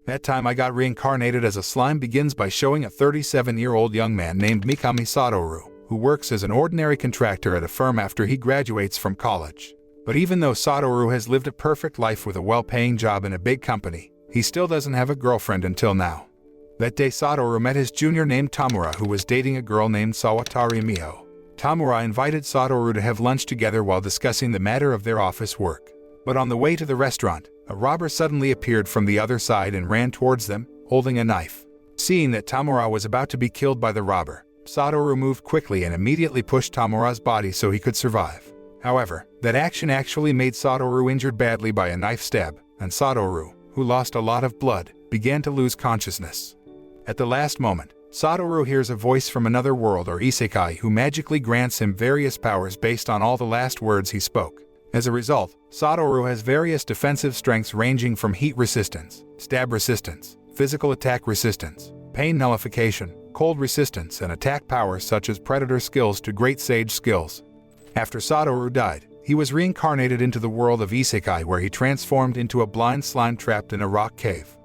That time I got reincarnated as a slime begins by showing a 37-year-old young man named Mikami Satoru, who works as an ordinary contractor at a firm after he graduates from college. But even though Satoru has lived a perfect life with a well-paying job in a big company, he still doesn't have a girlfriend until now. That day Satoru met his junior named Tamura, who was dating a girl named Sawatari Miho. Tamura invited Satoru to have lunch together while discussing the matter of their office work. But on the way to the restaurant, a robber suddenly appeared from the other side and ran towards them, holding a knife. Seeing that Tamura was about to be killed by the robber, Satoru moved quickly and immediately pushed Tamura's body so he could survive. However, that action actually made Satoru injured badly by a knife stab, and Satoru, who lost a lot of blood, began to lose consciousness. At the last moment, Satoru hears a voice from another world or Isekai who magically grants him various powers based on all the last words he spoke. As a result, Satoru has various defensive strengths ranging from heat resistance, stab resistance, physical attack resistance, pain nullification, cold resistance, and attack powers such as predator skills to great sage skills. After Satoru died, he was reincarnated into the world of Isekai where he transformed into a blind slime trapped in a rock cave.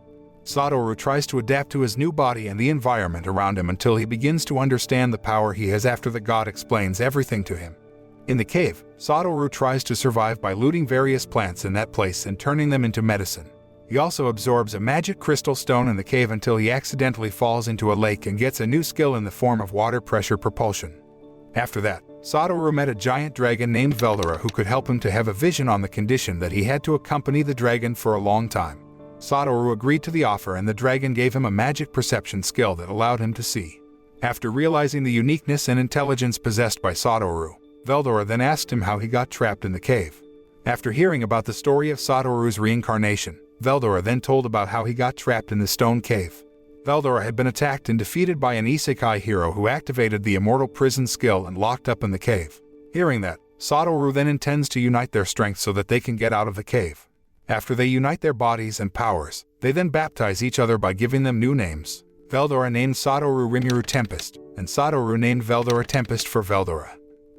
Satoru tries to adapt to his new body and the environment around him until he begins to understand the power he has after the god explains everything to him. In the cave, Satoru tries to survive by looting various plants in that place and turning them into medicine. He also absorbs a magic crystal stone in the cave until he accidentally falls into a lake and gets a new skill in the form of water pressure propulsion. After that, Satoru met a giant dragon named Veldora who could help him to have a vision on the condition that he had to accompany the dragon for a long time. Satoru agreed to the offer and the dragon gave him a magic perception skill that allowed him to see. After realizing the uniqueness and intelligence possessed by Satoru, Veldora then asked him how he got trapped in the cave. After hearing about the story of Satoru's reincarnation, Veldora then told about how he got trapped in the stone cave. Veldora had been attacked and defeated by an Isekai hero who activated the immortal prison skill and locked up in the cave. Hearing that, Satoru then intends to unite their strength so that they can get out of the cave. After they unite their bodies and powers, they then baptize each other by giving them new names. Veldora named Satoru Rimuru Tempest, and Satoru named Veldora Tempest for Veldora.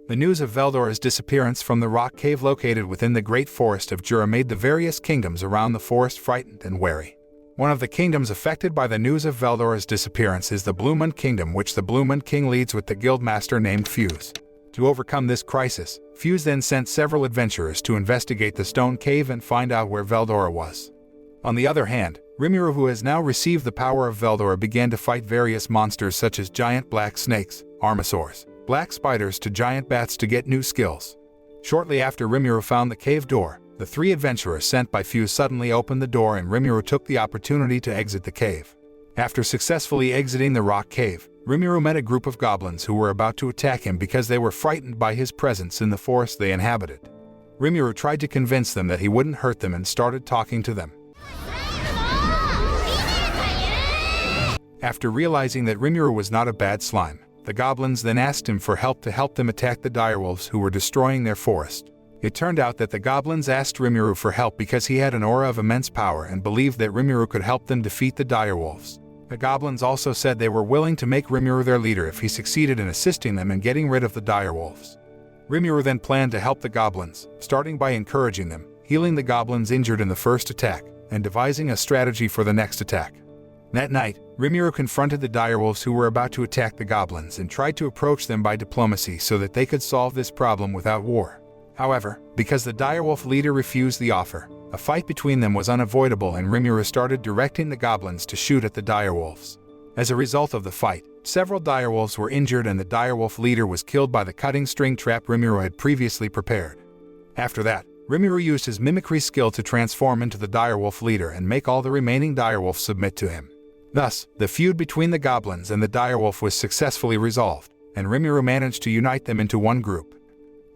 The news of Veldora's disappearance from the rock cave located within the great forest of Jura made the various kingdoms around the forest frightened and wary. One of the kingdoms affected by the news of Veldora's disappearance is the Bluemund Kingdom, which the Bluemund King leads with the guildmaster named Fuse. To overcome this crisis, Fuse then sent several adventurers to investigate the stone cave and find out where Veldora was. On the other hand, Rimuru, who has now received the power of Veldora, began to fight various monsters such as giant black snakes, armasaurs, black spiders to giant bats to get new skills. Shortly after Rimuru found the cave door, the three adventurers sent by Fuse suddenly opened the door and Rimuru took the opportunity to exit the cave. After successfully exiting the rock cave, Rimuru met a group of goblins who were about to attack him because they were frightened by his presence in the forest they inhabited. Rimuru tried to convince them that he wouldn't hurt them and started talking to them. After realizing that Rimuru was not a bad slime, the goblins then asked him for help to help them attack the direwolves who were destroying their forest. It turned out that the goblins asked Rimuru for help because he had an aura of immense power and believed that Rimuru could help them defeat the direwolves. The goblins also said they were willing to make Rimuru their leader if he succeeded in assisting them in getting rid of the direwolves. Rimuru then planned to help the goblins, starting by encouraging them, healing the goblins injured in the first attack, and devising a strategy for the next attack. That night, Rimuru confronted the direwolves who were about to attack the goblins and tried to approach them by diplomacy so that they could solve this problem without war. However, because the direwolf leader refused the offer, a fight between them was unavoidable and Rimuru started directing the goblins to shoot at the direwolves. As a result of the fight, several direwolves were injured and the direwolf leader was killed by the cutting string trap Rimuru had previously prepared. After that, Rimuru used his mimicry skill to transform into the direwolf leader and make all the remaining direwolves submit to him. Thus, the feud between the goblins and the direwolf was successfully resolved, and Rimuru managed to unite them into one group.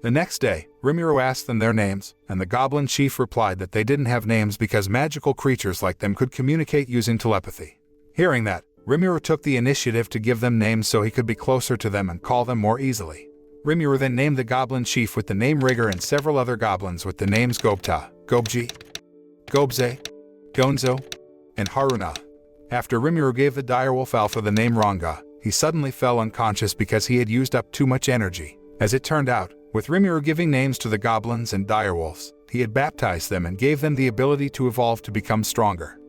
The next day, Rimuru asked them their names, and the goblin chief replied that they didn't have names because magical creatures like them could communicate using telepathy. Hearing that, Rimuru took the initiative to give them names so he could be closer to them and call them more easily. Rimuru then named the goblin chief with the name Rigger and several other goblins with the names Gobta, Gobji, Gobze, Gonzo, and Haruna. After Rimuru gave the direwolf Alpha the name Ranga, he suddenly fell unconscious because he had used up too much energy. As it turned out, with Rimuru giving names to the goblins and direwolves, he had baptized them and gave them the ability to evolve to become stronger.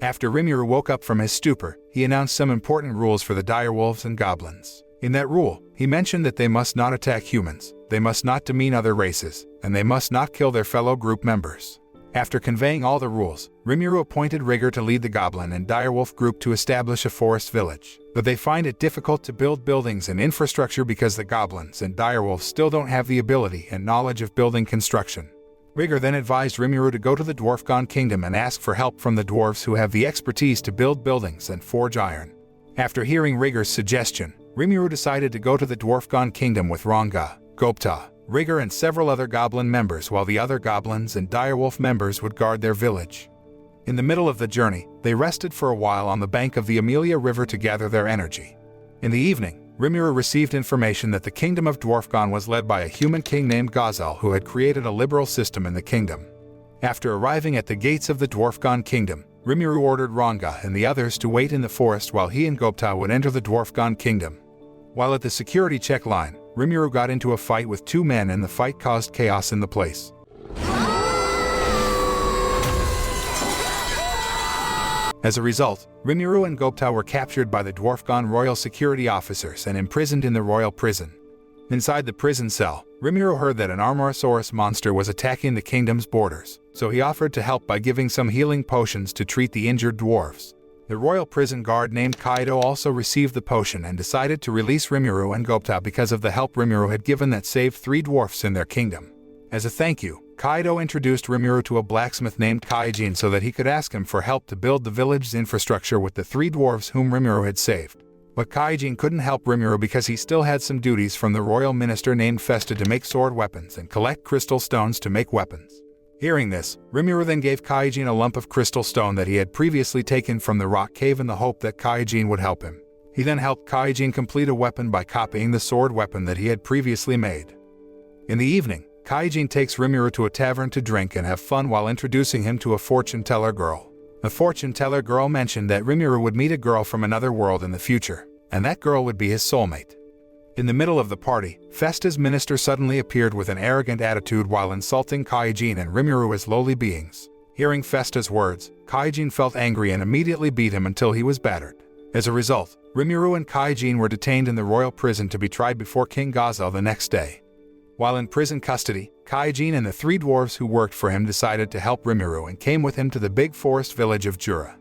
After Rimuru woke up from his stupor, he announced some important rules for the direwolves and goblins. In that rule, he mentioned that they must not attack humans, they must not demean other races, and they must not kill their fellow group members. After conveying all the rules, Rimuru appointed Rigor to lead the goblin and direwolf group to establish a forest village, but they find it difficult to build buildings and infrastructure because the goblins and direwolves still don't have the ability and knowledge of building construction. Rigor then advised Rimuru to go to the Dwarfgon Kingdom and ask for help from the dwarves who have the expertise to build buildings and forge iron. After hearing Rigor's suggestion, Rimuru decided to go to the Dwarfgon Kingdom with Ranga, Gopta, Rigor and several other goblin members, while the other goblins and direwolf members would guard their village. In the middle of the journey, they rested for a while on the bank of the Amelia River to gather their energy. In the evening, Rimuru received information that the kingdom of Dwarfgon was led by a human king named Gazel who had created a liberal system in the kingdom. After arriving at the gates of the Dwarfgon Kingdom, Rimuru ordered Ranga and the others to wait in the forest while he and Gopta would enter the Dwarfgon Kingdom. While at the security check line, Rimuru got into a fight with two men and the fight caused chaos in the place. As a result, Rimuru and Gopta were captured by the Dwarfgon royal security officers and imprisoned in the royal prison. Inside the prison cell, Rimuru heard that an Armorosaurus monster was attacking the kingdom's borders, so he offered to help by giving some healing potions to treat the injured dwarves. The royal prison guard named Kaido also received the potion and decided to release Rimuru and Gopta because of the help Rimuru had given that saved 3 dwarfs in their kingdom. As a thank you, Kaido introduced Rimuru to a blacksmith named Kaijin so that he could ask him for help to build the village's infrastructure with the 3 dwarves whom Rimuru had saved. But Kaijin couldn't help Rimuru because he still had some duties from the royal minister named Festa to make sword weapons and collect crystal stones to make weapons. Hearing this, Rimuru then gave Kaijin a lump of crystal stone that he had previously taken from the rock cave in the hope that Kaijin would help him. He then helped Kaijin complete a weapon by copying the sword weapon that he had previously made. In the evening, Kaijin takes Rimuru to a tavern to drink and have fun while introducing him to a fortune-teller girl. The fortune-teller girl mentioned that Rimuru would meet a girl from another world in the future, and that girl would be his soulmate. In the middle of the party, Festa's minister suddenly appeared with an arrogant attitude while insulting Kaijin and Rimuru as lowly beings. Hearing Festa's words, Kaijin felt angry and immediately beat him until he was battered. As a result, Rimuru and Kaijin were detained in the royal prison to be tried before King Gazel the next day. While in prison custody, Kaijin and the 3 dwarves who worked for him decided to help Rimuru and came with him to the big forest village of Jura.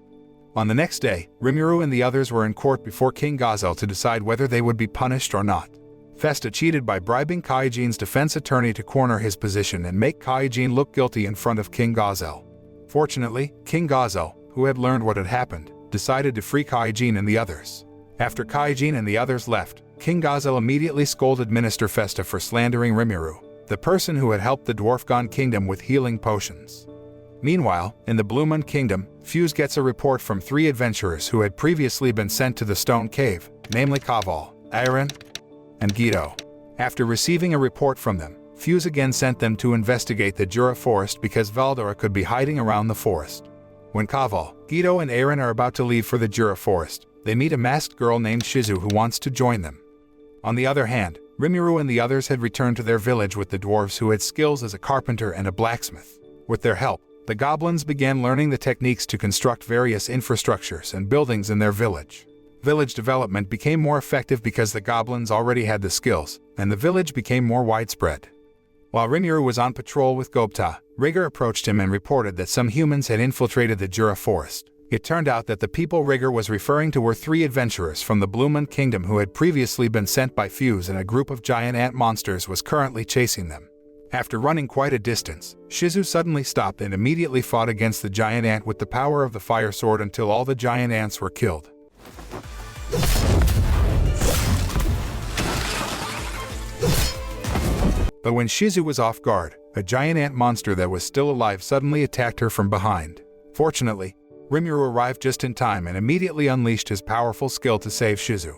On the next day, Rimuru and the others were in court before King Gazel to decide whether they would be punished or not. Festa cheated by bribing Kaijin's defense attorney to corner his position and make Kaijin look guilty in front of King Gazel. Fortunately, King Gazel, who had learned what had happened, decided to free Kaijin and the others. After Kaijin and the others left, King Gazel immediately scolded Minister Festa for slandering Rimuru, the person who had helped the Dwarfgon Kingdom with healing potions. Meanwhile, in the Bluemund Kingdom, Fuse gets a report from 3 adventurers who had previously been sent to the Stone Cave, namely Kaval, Aaron, and Guido. After receiving a report from them, Fuse again sent them to investigate the Jura forest because Valdora could be hiding around the forest. When Kaval, Guido and Aaron are about to leave for the Jura forest, they meet a masked girl named Shizu who wants to join them. On the other hand, Rimuru and the others had returned to their village with the dwarves who had skills as a carpenter and a blacksmith. With their help, the goblins began learning the techniques to construct various infrastructures and buildings in their village. Village development became more effective because the goblins already had the skills, and the village became more widespread. While Rimuru was on patrol with Gopta, Rigor approached him and reported that some humans had infiltrated the Jura forest. It turned out that the people Rigor was referring to were 3 adventurers from the Bluemund Kingdom who had previously been sent by Fuse, and a group of giant ant monsters was currently chasing them. After running quite a distance, Shizu suddenly stopped and immediately fought against the giant ant with the power of the fire sword until all the giant ants were killed. But when Shizu was off guard, a giant ant monster that was still alive suddenly attacked her from behind. Fortunately, Rimuru arrived just in time and immediately unleashed his powerful skill to save Shizu.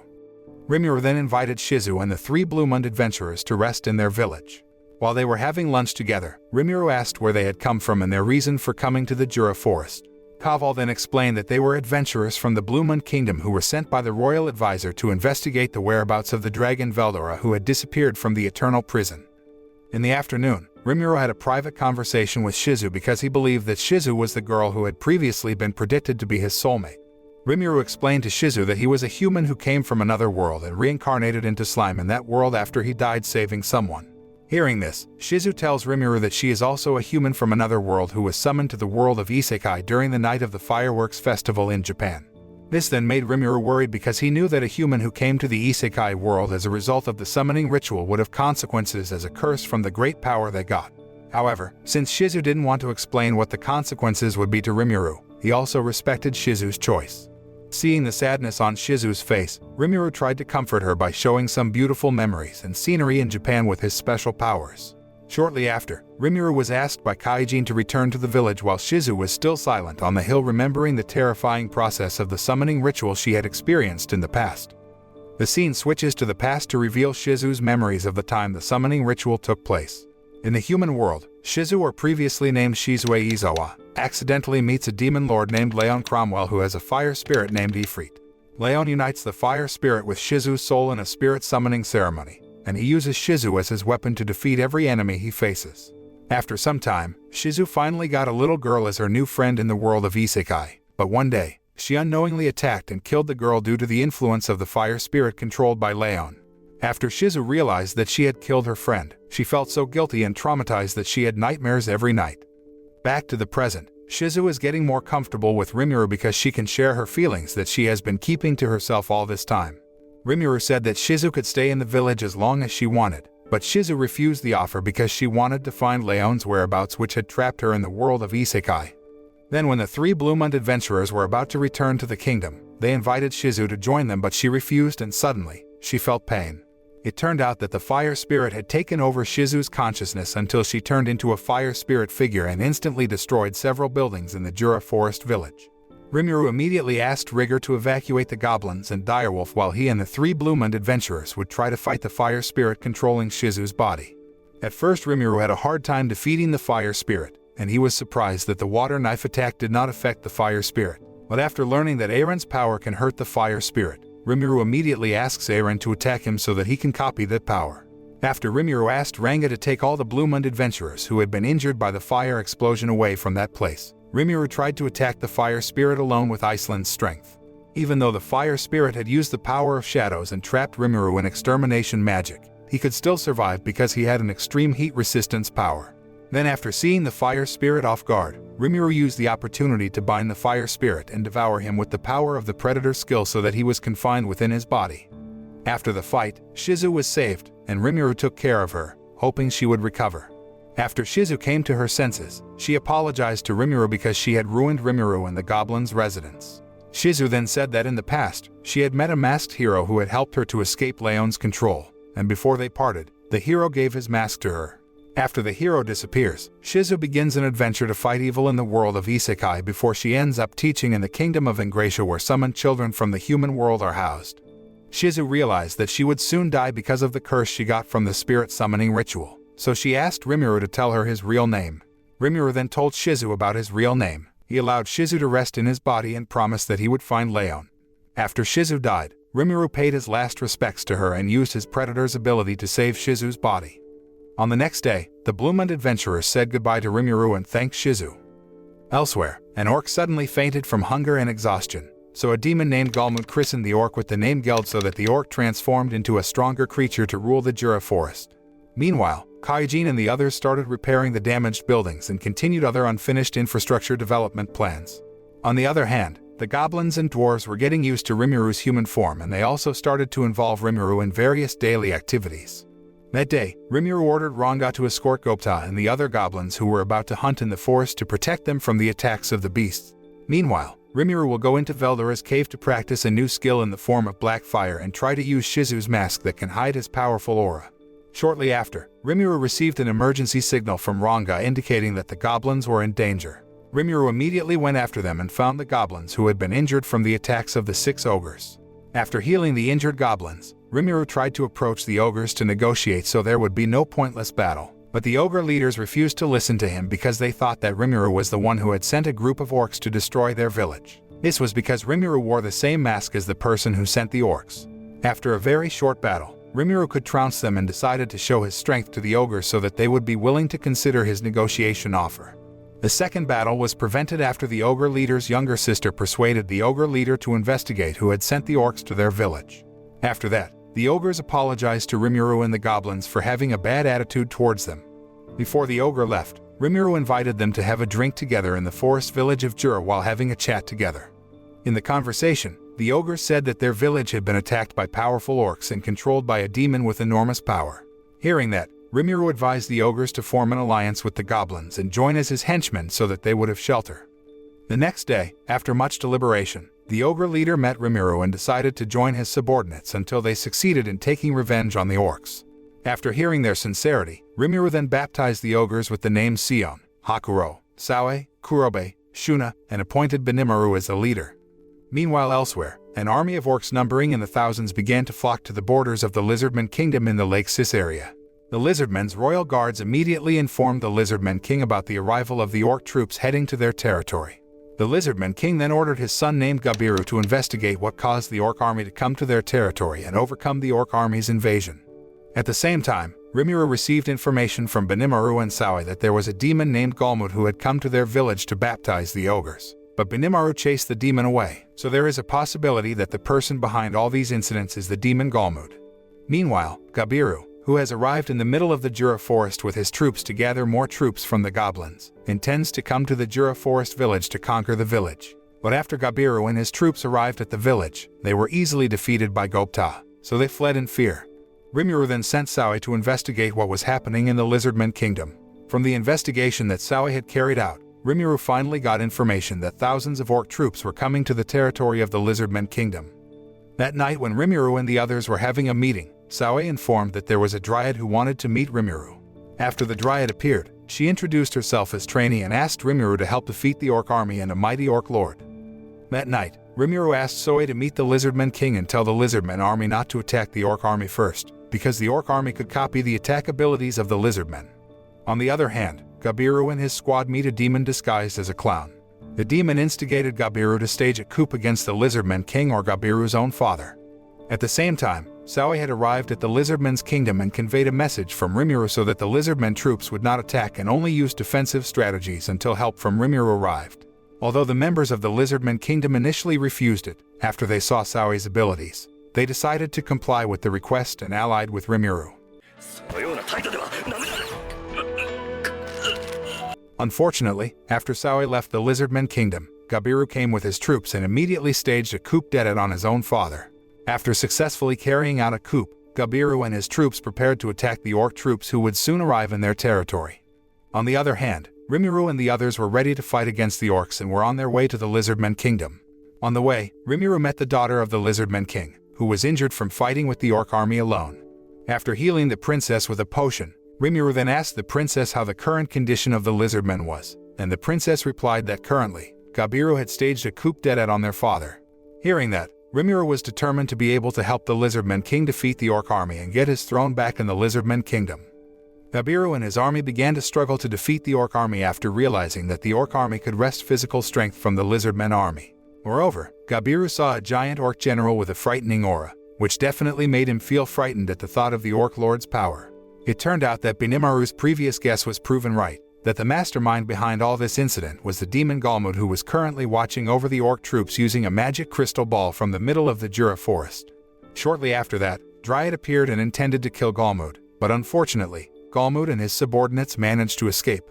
Rimuru then invited Shizu and the 3 Bluemund adventurers to rest in their village. While they were having lunch together, Rimuru asked where they had come from and their reason for coming to the Jura forest. Kaval then explained that they were adventurers from the Bluemund Kingdom who were sent by the royal advisor to investigate the whereabouts of the dragon Veldora who had disappeared from the eternal prison. In the afternoon, Rimuru had a private conversation with Shizu because he believed that Shizu was the girl who had previously been predicted to be his soulmate. Rimuru explained to Shizu that he was a human who came from another world and reincarnated into slime in that world after he died saving someone. Hearing this, Shizu tells Rimuru that she is also a human from another world who was summoned to the world of Isekai during the night of the fireworks festival in Japan. This then made Rimuru worried because he knew that a human who came to the Isekai world as a result of the summoning ritual would have consequences as a curse from the great power they got. However, since Shizu didn't want to explain what the consequences would be to Rimuru, he also respected Shizu's choice. Seeing the sadness on Shizu's face, Rimuru tried to comfort her by showing some beautiful memories and scenery in Japan with his special powers. Shortly after, Rimuru was asked by Kaijin to return to the village while Shizu was still silent on the hill, remembering the terrifying process of the summoning ritual she had experienced in the past. The scene switches to the past to reveal Shizu's memories of the time the summoning ritual took place. In the human world, Shizu, or previously named Shizue Izawa, accidentally meets a demon lord named Leon Cromwell who has a fire spirit named Ifrit. Leon unites the fire spirit with Shizu's soul in a spirit summoning ceremony, and he uses Shizu as his weapon to defeat every enemy he faces. After some time, Shizu finally got a little girl as her new friend in the world of Isekai, but one day, she unknowingly attacked and killed the girl due to the influence of the fire spirit controlled by Leon. After Shizu realized that she had killed her friend, she felt so guilty and traumatized that she had nightmares every night. Back to the present, Shizu is getting more comfortable with Rimuru because she can share her feelings that she has been keeping to herself all this time. Rimuru said that Shizu could stay in the village as long as she wanted, but Shizu refused the offer because she wanted to find Leon's whereabouts, which had trapped her in the world of Isekai. Then when the three Blue Moon adventurers were about to return to the kingdom, they invited Shizu to join them, but she refused, and suddenly, she felt pain. It turned out that the fire spirit had taken over Shizu's consciousness until she turned into a fire spirit figure and instantly destroyed several buildings in the Jura Forest village. Rimuru immediately asked Rigger to evacuate the goblins and Direwolf while he and the three Blue Moon adventurers would try to fight the fire spirit controlling Shizu's body. At first, Rimuru had a hard time defeating the fire spirit, and he was surprised that the water knife attack did not affect the fire spirit. But after learning that Aaron's power can hurt the fire spirit, Rimuru immediately asks Aaron to attack him so that he can copy that power. After Rimuru asked Ranga to take all the Blue Moon adventurers who had been injured by the fire explosion away from that place, Rimuru tried to attack the fire spirit alone with Iceland's strength. Even though the fire spirit had used the power of shadows and trapped Rimuru in extermination magic, he could still survive because he had an extreme heat resistance power. Then after seeing the fire spirit off guard, Rimuru used the opportunity to bind the fire spirit and devour him with the power of the predator's skill so that he was confined within his body. After the fight, Shizu was saved, and Rimuru took care of her, hoping she would recover. After Shizu came to her senses, she apologized to Rimuru because she had ruined Rimuru and the goblin's residence. Shizu then said that in the past, she had met a masked hero who had helped her to escape Leon's control, and before they parted, the hero gave his mask to her. After the hero disappears, Shizu begins an adventure to fight evil in the world of Isekai before she ends up teaching in the kingdom of Ingratia where summoned children from the human world are housed. Shizu realized that she would soon die because of the curse she got from the spirit summoning ritual, so she asked Rimuru to tell her his real name. Rimuru then told Shizu about his real name. He allowed Shizu to rest in his body and promised that he would find Leon. After Shizu died, Rimuru paid his last respects to her and used his predator's ability to save Shizu's body. On the next day, the Blue Moon adventurers said goodbye to Rimuru and thanked Shizu. Elsewhere, an orc suddenly fainted from hunger and exhaustion, so a demon named Galmut christened the orc with the name Geld so that the orc transformed into a stronger creature to rule the Jura Forest. Meanwhile, Kaijin and the others started repairing the damaged buildings and continued other unfinished infrastructure development plans. On the other hand, the goblins and dwarves were getting used to Rimuru's human form, and they also started to involve Rimuru in various daily activities. That day, Rimuru ordered Ranga to escort Gopta and the other goblins who were about to hunt in the forest to protect them from the attacks of the beasts. Meanwhile, Rimuru will go into Veldura's cave to practice a new skill in the form of black fire and try to use Shizu's mask that can hide his powerful aura. Shortly after, Rimuru received an emergency signal from Ranga indicating that the goblins were in danger. Rimuru immediately went after them and found the goblins who had been injured from the attacks of the 6 ogres. After healing the injured goblins, Rimuru tried to approach the ogres to negotiate so there would be no pointless battle, but the ogre leaders refused to listen to him because they thought that Rimuru was the one who had sent a group of orcs to destroy their village. This was because Rimuru wore the same mask as the person who sent the orcs. After a very short battle, Rimuru could trounce them and decided to show his strength to the ogres so that they would be willing to consider his negotiation offer. The second battle was prevented after the ogre leader's younger sister persuaded the ogre leader to investigate who had sent the orcs to their village. After that, the ogres apologized to Rimuru and the goblins for having a bad attitude towards them. Before the ogre left, Rimuru invited them to have a drink together in the forest village of Jura while having a chat together. In the conversation, the ogres said that their village had been attacked by powerful orcs and controlled by a demon with enormous power. Hearing that, Rimuru advised the ogres to form an alliance with the goblins and join as his henchmen so that they would have shelter. The next day, after much deliberation, the ogre leader met Rimuru and decided to join his subordinates until they succeeded in taking revenge on the orcs. After hearing their sincerity, Rimuru then baptized the ogres with the names Sion, Hakuro, Sawe, Kurobe, Shuna, and appointed Benimaru as the leader. Meanwhile elsewhere, an army of orcs numbering in the thousands began to flock to the borders of the Lizardman Kingdom in the Lake Sis area. The Lizardmen's royal guards immediately informed the Lizardman King about the arrival of the orc troops heading to their territory. The Lizardman King then ordered his son named Gabiru to investigate what caused the orc army to come to their territory and overcome the orc army's invasion. At the same time, Rimuru received information from Benimaru and Sawe that there was a demon named Galmud who had come to their village to baptize the ogres. But Benimaru chased the demon away, so there is a possibility that the person behind all these incidents is the demon Galmud. Meanwhile, Gabiru, who has arrived in the middle of the Jura forest with his troops to gather more troops from the goblins, intends to come to the Jura forest village to conquer the village. But after Gabiru and his troops arrived at the village, they were easily defeated by Gopta, so they fled in fear. Rimuru then sent Sawe to investigate what was happening in the Lizardman Kingdom. From the investigation that Sawe had carried out, Rimuru finally got information that thousands of orc troops were coming to the territory of the Lizardman Kingdom. That night when Rimuru and the others were having a meeting, Sawe informed that there was a dryad who wanted to meet Rimuru. After the dryad appeared, she introduced herself as trainee and asked Rimuru to help defeat the orc army and a mighty orc lord. That night, Rimuru asked Sawe to meet the Lizardman King and tell the Lizardman army not to attack the orc army first, because the orc army could copy the attack abilities of the Lizardmen. On the other hand, Gabiru and his squad meet a demon disguised as a clown. The demon instigated Gabiru to stage a coup against the Lizardman King or Gabiru's own father. At the same time, Sawe had arrived at the Lizardman's kingdom and conveyed a message from Rimuru so that the Lizardmen troops would not attack and only use defensive strategies until help from Rimuru arrived. Although the members of the Lizardman kingdom initially refused it, after they saw Sawe's abilities, they decided to comply with the request and allied with Rimuru. Unfortunately, after Sawe left the Lizardman Kingdom, Gabiru came with his troops and immediately staged a coup d'etat on his own father. After successfully carrying out a coup, Gabiru and his troops prepared to attack the orc troops who would soon arrive in their territory. On the other hand, Rimuru and the others were ready to fight against the orcs and were on their way to the Lizardman Kingdom. On the way, Rimuru met the daughter of the Lizardman King, who was injured from fighting with the orc army alone. After healing the princess with a potion, Rimuru then asked the princess how the current condition of the Lizardmen was, and the princess replied that currently, Gabiru had staged a coup d'etat on their father. Hearing that, Rimuru was determined to be able to help the Lizardman King defeat the orc army and get his throne back in the Lizardman Kingdom. Gabiru and his army began to struggle to defeat the orc army after realizing that the orc army could wrest physical strength from the Lizardmen army. Moreover, Gabiru saw a giant orc general with a frightening aura, which definitely made him feel frightened at the thought of the orc lord's power. It turned out that Benimaru's previous guess was proven right, that the mastermind behind all this incident was the demon Galmud who was currently watching over the orc troops using a magic crystal ball from the middle of the Jura forest. Shortly after that, Dryad appeared and intended to kill Galmud, but unfortunately, Galmud and his subordinates managed to escape.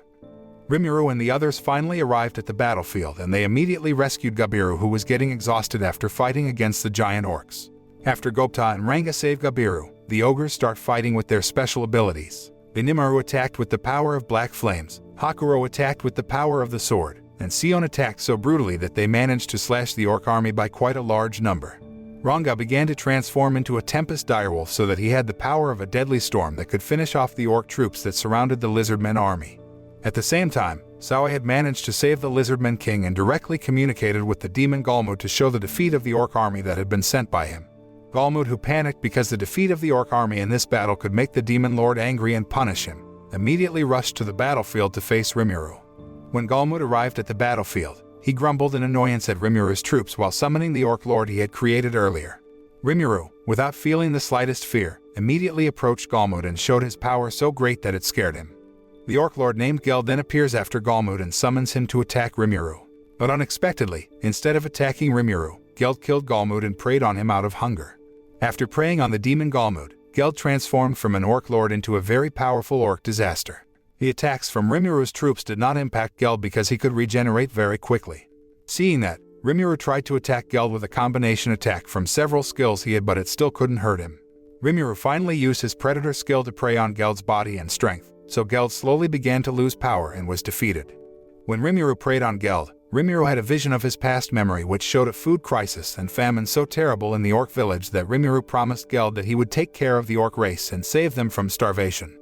Rimuru and the others finally arrived at the battlefield and they immediately rescued Gabiru who was getting exhausted after fighting against the giant orcs. After Gopta and Ranga save Gabiru, the ogres start fighting with their special abilities. Benimaru attacked with the power of black flames, Hakuro attacked with the power of the sword, and Sion attacked so brutally that they managed to slash the orc army by quite a large number. Ranga began to transform into a Tempest direwolf so that he had the power of a deadly storm that could finish off the orc troops that surrounded the Lizardmen army. At the same time, Sawe had managed to save the Lizardman King and directly communicated with the demon Galmud to show the defeat of the orc army that had been sent by him. Galmud, who panicked because the defeat of the orc army in this battle could make the demon lord angry and punish him, immediately rushed to the battlefield to face Rimuru. When Galmud arrived at the battlefield, he grumbled in annoyance at Rimuru's troops while summoning the orc lord he had created earlier. Rimuru, without feeling the slightest fear, immediately approached Galmud and showed his power so great that it scared him. The orc lord named Geld then appears after Galmud and summons him to attack Rimuru. But unexpectedly, instead of attacking Rimuru, Geld killed Galmud and preyed on him out of hunger. After preying on the demon Galmud, Geld transformed from an orc lord into a very powerful orc disaster. The attacks from Rimuru's troops did not impact Geld because he could regenerate very quickly. Seeing that, Rimuru tried to attack Geld with a combination attack from several skills he had, but it still couldn't hurt him. Rimuru finally used his predator skill to prey on Geld's body and strength, so Geld slowly began to lose power and was defeated. When Rimuru preyed on Geld, Rimuru had a vision of his past memory which showed a food crisis and famine so terrible in the orc village that Rimuru promised Geld that he would take care of the orc race and save them from starvation.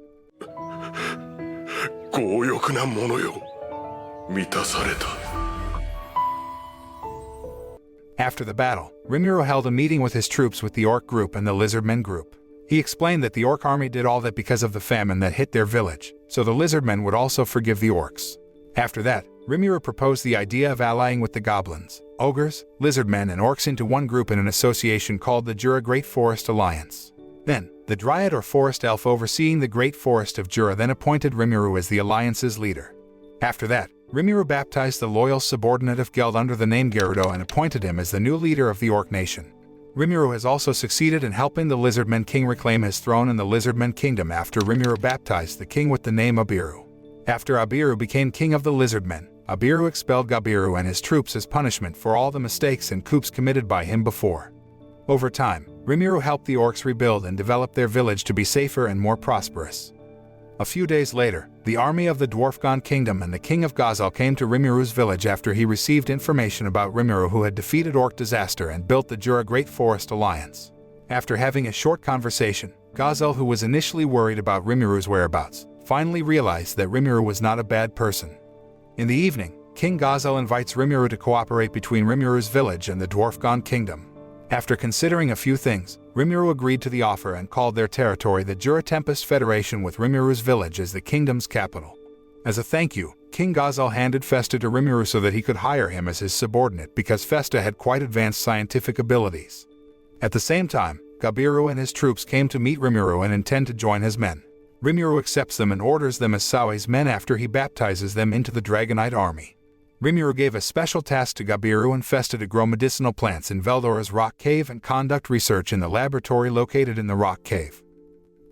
After the battle, Rimuru held a meeting with his troops with the orc group and the lizardmen group. He explained that the orc army did all that because of the famine that hit their village, so the lizardmen would also forgive the orcs. After that, Rimuru proposed the idea of allying with the goblins, ogres, lizardmen and orcs into one group in an association called the Jura Great Forest Alliance. Then, the dryad or forest elf overseeing the Great Forest of Jura then appointed Rimuru as the alliance's leader. After that, Rimuru baptized the loyal subordinate of Geld under the name Gerudo and appointed him as the new leader of the orc nation. Rimuru has also succeeded in helping the Lizardman King reclaim his throne in the Lizardman Kingdom after Rimuru baptized the king with the name Abiru. After Abiru became king of the Lizardmen, Abiru expelled Gabiru and his troops as punishment for all the mistakes and coups committed by him before. Over time, Rimuru helped the orcs rebuild and develop their village to be safer and more prosperous. A few days later, the army of the Dwarfgon Kingdom and the king of Gazal came to Rimuru's village after he received information about Rimuru, who had defeated Orc Disaster and built the Jura Great Forest Alliance. After having a short conversation, Gazal, who was initially worried about Rimuru's whereabouts, finally realized that Rimuru was not a bad person. In the evening, King Gazal invites Rimuru to cooperate between Rimuru's village and the Dwarfgon Kingdom. After considering a few things, Rimuru agreed to the offer and called their territory the Jura Tempest Federation, with Rimuru's village as the kingdom's capital. As a thank you, King Gazal handed Festa to Rimuru so that he could hire him as his subordinate because Festa had quite advanced scientific abilities. At the same time, Gabiru and his troops came to meet Rimuru and intend to join his men. Rimuru accepts them and orders them as Sawe's men after he baptizes them into the Dragonite army. Rimuru gave a special task to Gabiru and Festa to grow medicinal plants in Veldora's rock cave and conduct research in the laboratory located in the rock cave.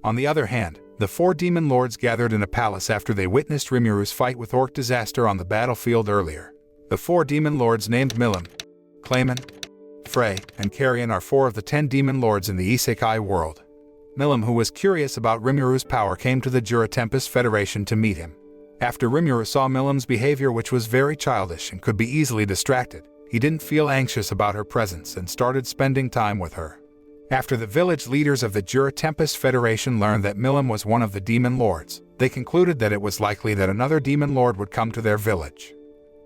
On the other hand, the four demon lords gathered in a palace after they witnessed Rimuru's fight with Orc Disaster on the battlefield earlier. The four demon lords named Milim, Clayman, Frey, and Carrion are four of the 10 demon lords in the Isekai world. Milim, who was curious about Rimuru's power, came to the Jura Tempest Federation to meet him. After Rimuru saw Milim's behavior, which was very childish and could be easily distracted, he didn't feel anxious about her presence and started spending time with her. After the village leaders of the Jura Tempest Federation learned that Milim was one of the demon lords, they concluded that it was likely that another demon lord would come to their village.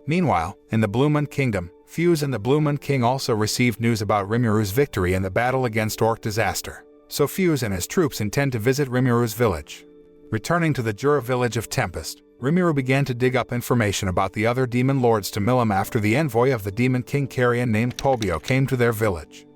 Meanwhile, in the Bluemund Kingdom, Fuse and the Bluemund King also received news about Rimuru's victory in the battle against Orc Disaster, so Fuse and his troops intend to visit Rimuru's village. Returning to the Jura village of Tempest, Rimuru began to dig up information about the other demon lords to Milim after the envoy of the demon king Carrion named Pobio came to their village.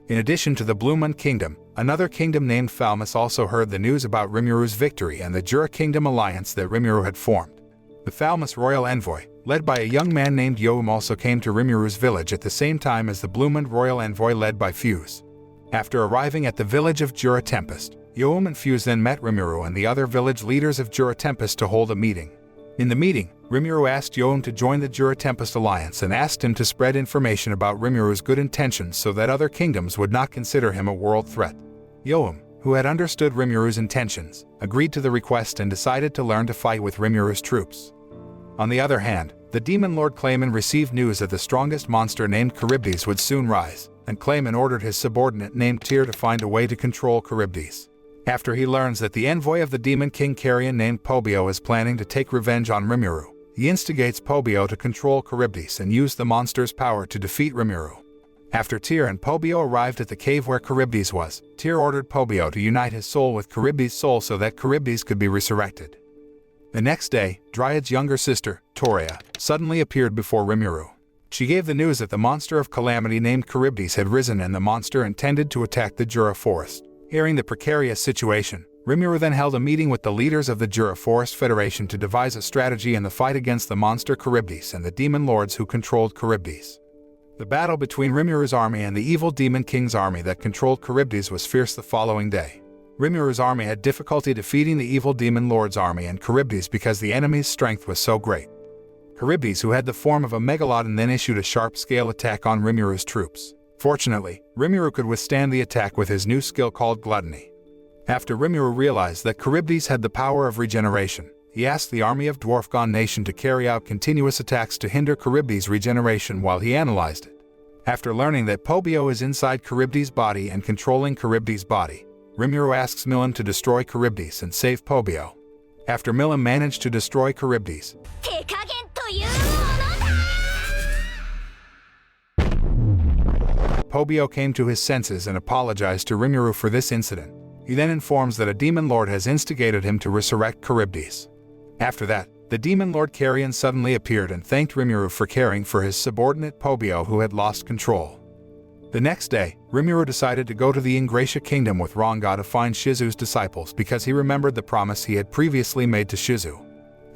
In addition to the Bluemund Kingdom, another kingdom named Falmus also heard the news about Rimuru's victory and the Jura Kingdom alliance that Rimuru had formed. The Falmus royal envoy, led by a young man named Youm, also came to Rimuru's village at the same time as the Bluemund royal envoy led by Fuse. After arriving at the village of Jura Tempest, Youm and Fuse then met Rimuru and the other village leaders of Jura Tempest to hold a meeting. In the meeting, Rimuru asked Youm to join the Jura Tempest Alliance and asked him to spread information about Rimuru's good intentions so that other kingdoms would not consider him a world threat. Youm, who had understood Rimuru's intentions, agreed to the request and decided to learn to fight with Rimuru's troops. On the other hand, the demon lord Clayman received news that the strongest monster named Charybdis would soon rise, and Clayman ordered his subordinate named Tyr to find a way to control Charybdis. After he learns that the envoy of the demon king Carrion named Pobio is planning to take revenge on Rimuru, he instigates Pobio to control Charybdis and use the monster's power to defeat Rimuru. After Tyr and Pobio arrived at the cave where Charybdis was, Tyr ordered Pobio to unite his soul with Charybdis' soul so that Charybdis could be resurrected. The next day, Dryad's younger sister, Torea, suddenly appeared before Rimuru. She gave the news that the monster of calamity named Charybdis had risen and the monster intended to attack the Jura forest. Hearing the precarious situation, Rimuru then held a meeting with the leaders of the Jura Forest Federation to devise a strategy in the fight against the monster Charybdis and the demon lords who controlled Charybdis. The battle between Rimuru's army and the evil demon king's army that controlled Charybdis was fierce the following day. Rimuru's army had difficulty defeating the evil demon lord's army and Charybdis because the enemy's strength was so great. Charybdis, who had the form of a megalodon, then issued a sharp-scale attack on Rimuru's troops. Fortunately, Rimuru could withstand the attack with his new skill called gluttony. After Rimuru realized that Charybdis had the power of regeneration, he asked the army of Dwarfgon Nation to carry out continuous attacks to hinder Charybdis' regeneration while he analyzed it. After learning that Pobio is inside Charybdis' body and controlling Charybdis' body, Rimuru asks Milim to destroy Charybdis and save Pobio. After Milim managed to destroy Charybdis, Pobio came to his senses and apologized to Rimuru for this incident. He then informs that a demon lord has instigated him to resurrect Charybdis. After that, the demon lord Carrion suddenly appeared and thanked Rimuru for caring for his subordinate Pobio who had lost control. The next day, Rimuru decided to go to the Ingratia Kingdom with Ranga to find Shizu's disciples because he remembered the promise he had previously made to Shizu.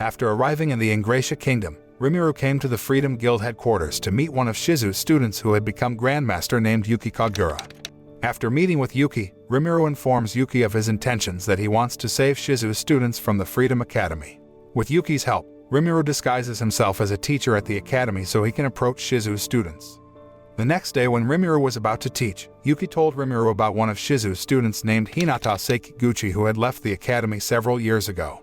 After arriving in the Ingratia Kingdom, Rimuru came to the Freedom Guild headquarters to meet one of Shizu's students who had become Grandmaster named Yuki Kagura. After meeting with Yuki, Rimuru informs Yuki of his intentions that he wants to save Shizu's students from the Freedom Academy. With Yuki's help, Rimuru disguises himself as a teacher at the academy so he can approach Shizu's students. The next day when Rimuru was about to teach, Yuki told Rimuru about one of Shizu's students named Hinata Sekiguchi who had left the academy several years ago.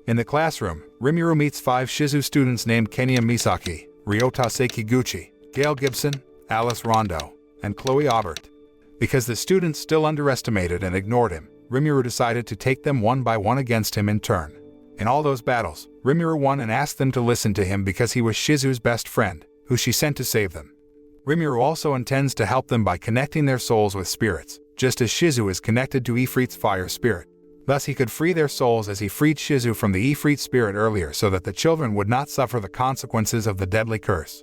In the classroom, Rimuru meets 5 Shizu students named Kenya Misaki, Ryota Sekiguchi, Gail Gibson, Alice Rondo, and Chloe Aubert. Because the students still underestimated and ignored him, Rimuru decided to take them one by one against him in turn. In all those battles, Rimuru won and asked them to listen to him because he was Shizu's best friend, who she sent to save them. Rimuru also intends to help them by connecting their souls with spirits, just as Shizu is connected to Ifrit's fire spirit. Thus he could free their souls as he freed Shizu from the Ifrit spirit earlier so that the children would not suffer the consequences of the deadly curse.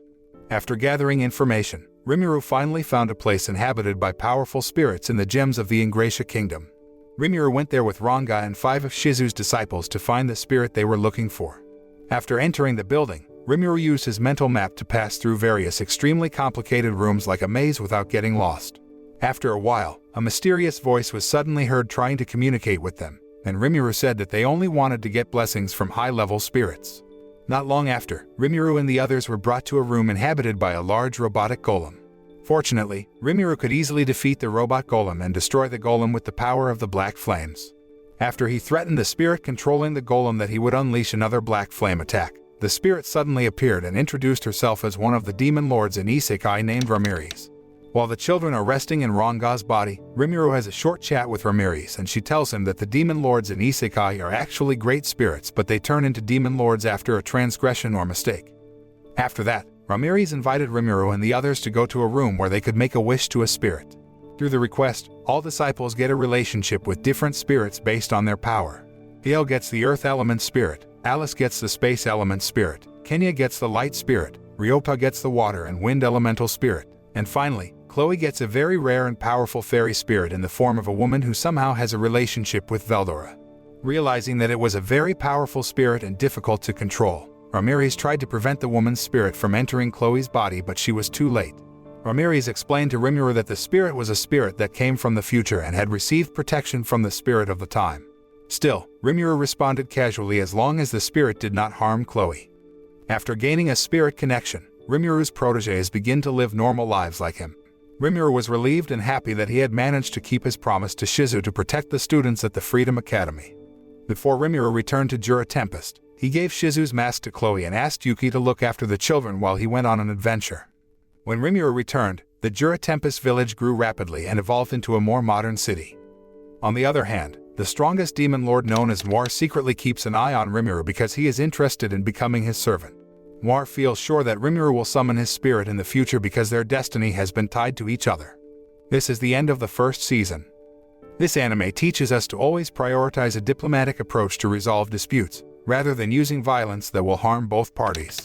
After gathering information, Rimuru finally found a place inhabited by powerful spirits in the gems of the Ingratia Kingdom. Rimuru went there with Ranga and 5 of Shizu's disciples to find the spirit they were looking for. After entering the building, Rimuru used his mental map to pass through various extremely complicated rooms like a maze without getting lost. After a while, a mysterious voice was suddenly heard trying to communicate with them, and Rimuru said that they only wanted to get blessings from high-level spirits. Not long after, Rimuru and the others were brought to a room inhabited by a large robotic golem. Fortunately, Rimuru could easily defeat the robot golem and destroy the golem with the power of the black flames. After he threatened the spirit controlling the golem that he would unleash another black flame attack, the spirit suddenly appeared and introduced herself as one of the demon lords in Isekai named Ramirez. While the children are resting in Ranga's body, Rimuru has a short chat with Ramirez and she tells him that the demon lords in Isekai are actually great spirits but they turn into demon lords after a transgression or mistake. After that, Ramirez invited Rimuru and the others to go to a room where they could make a wish to a spirit. Through the request, all disciples get a relationship with different spirits based on their power. Gail gets the earth element spirit, Alice gets the space element spirit, Kenya gets the light spirit, Ryota gets the water and wind elemental spirit, and finally, Chloe gets a very rare and powerful fairy spirit in the form of a woman who somehow has a relationship with Veldora. Realizing that it was a very powerful spirit and difficult to control, Ramirez tried to prevent the woman's spirit from entering Chloe's body but she was too late. Ramirez explained to Rimuru that the spirit was a spirit that came from the future and had received protection from the spirit of the time. Still, Rimuru responded casually as long as the spirit did not harm Chloe. After gaining a spirit connection, Rimuru's protégés begin to live normal lives like him. Rimuru was relieved and happy that he had managed to keep his promise to Shizu to protect the students at the Freedom Academy. Before Rimuru returned to Jura Tempest, he gave Shizu's mask to Chloe and asked Yuki to look after the children while he went on an adventure. When Rimuru returned, the Jura Tempest village grew rapidly and evolved into a more modern city. On the other hand, the strongest demon lord known as Moir secretly keeps an eye on Rimuru because he is interested in becoming his servant. Moir feels sure that Rimuru will summon his spirit in the future because their destiny has been tied to each other. This is the end of the first season. This anime teaches us to always prioritize a diplomatic approach to resolve disputes, rather than using violence that will harm both parties.